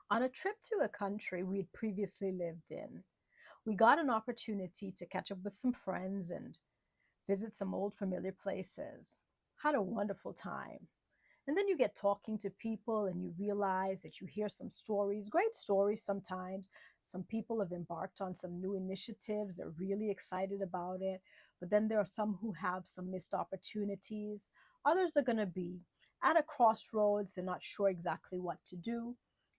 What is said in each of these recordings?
On a trip to a country we'd previously lived in, we got an opportunity to catch up with some friends and visit some old familiar places. Had a wonderful time. And then you get talking to people and you realize that you hear some stories, great stories sometimes. Some people have embarked on some new initiatives, they're really excited about it. But then there are some who have some missed opportunities. Others are going to be at a crossroads, they're not sure exactly what to do.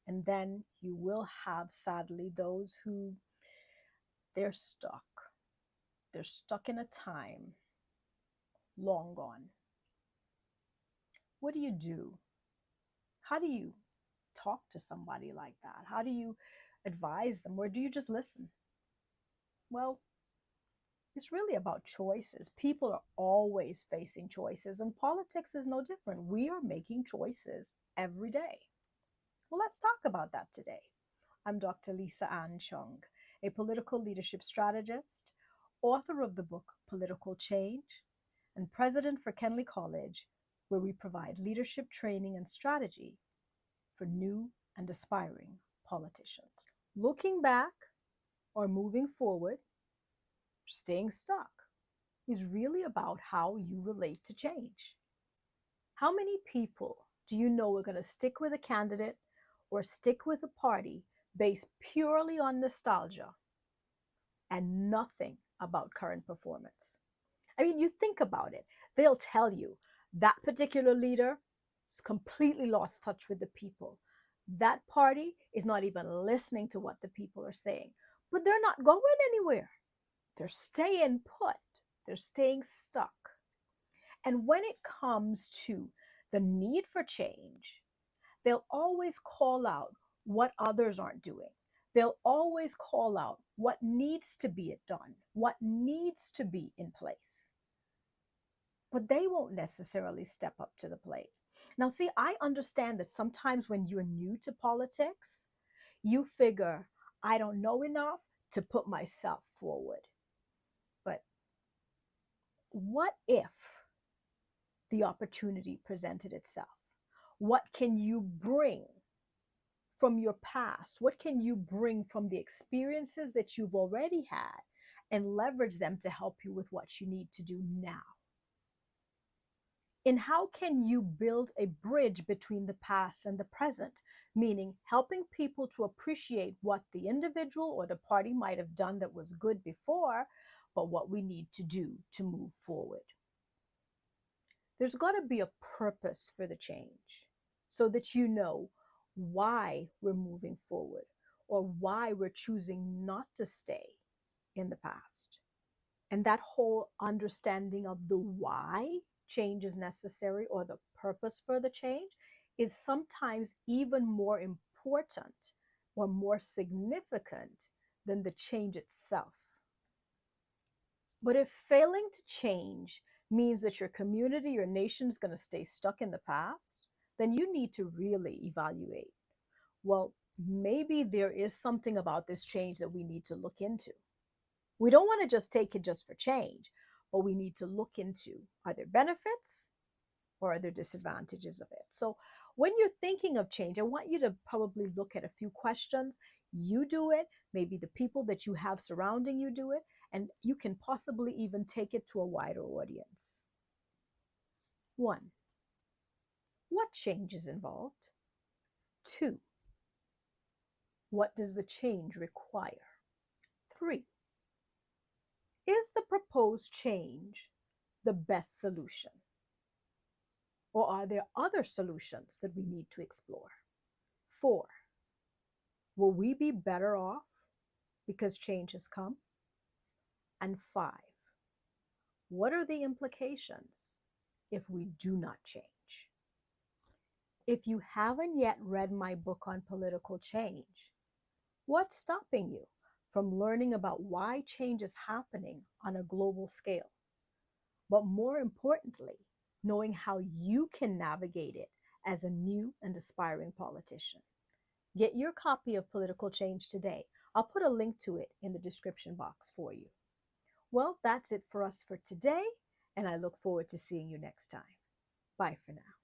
And then you will have, sadly, those who they're stuck. They're stuck in a time long gone. What do you do? How do you talk to somebody like that? How do you advise them? Or do you just listen? Well, it's really about choices. People are always facing choices, and politics is no different. We are making choices every day. Well, let's talk about that today. I'm Dr. Lisa Ann Chung, a political leadership strategist, author of the book Political Change, and president for Kenley College, where we provide leadership training and strategy for new and aspiring politicians. Looking back or moving forward, staying stuck is really about how you relate to change. How many people do you know are going to stick with a candidate or stick with a party based purely on nostalgia and nothing about current performance? I mean, you think about it, they'll tell you that particular leader is completely lost touch with the people. That party is not even listening to what the people are saying, but they're not going anywhere. They're staying put, they're staying stuck. And when it comes to the need for change, they'll always call out what others aren't doing. They'll always call out what needs to be done, what needs to be in place. But they won't necessarily step up to the plate. Now, see, I understand that sometimes when you're new to politics, you figure, I don't know enough to put myself forward. But what if the opportunity presented itself? What can you bring from your past? What can you bring from the experiences that you've already had and leverage them to help you with what you need to do now? And how can you build a bridge between the past and the present? Meaning helping people to appreciate what the individual or the party might have done that was good before, but what we need to do to move forward. There's got to be a purpose for the change so that you know why we're moving forward or why we're choosing not to stay in the past. And that whole understanding of the why change is necessary or the purpose for the change is sometimes even more important or more significant than the change itself. But if failing to change means that your community, your nation is going to stay stuck in the past, then you need to really evaluate. Well, maybe there is something about this change that we need to look into. We don't want to just take it just for change, but we need to look into, are there benefits or are there disadvantages of it? So when you're thinking of change, I want you to probably look at a few questions. You do it, maybe the people that you have surrounding you do it, and you can possibly even take it to a wider audience. 1, what change is involved? 2, what does the change require? 3, is the proposed change the best solution? Or are there other solutions that we need to explore? 4, will we be better off because change has come? And 5, what are the implications if we do not change? If you haven't yet read my book on political change, what's stopping you from learning about why change is happening on a global scale? But more importantly, knowing how you can navigate it as a new and aspiring politician. Get your copy of Political Change today. I'll put a link to it in the description box for you. Well, that's it for us for today, and I look forward to seeing you next time. Bye for now.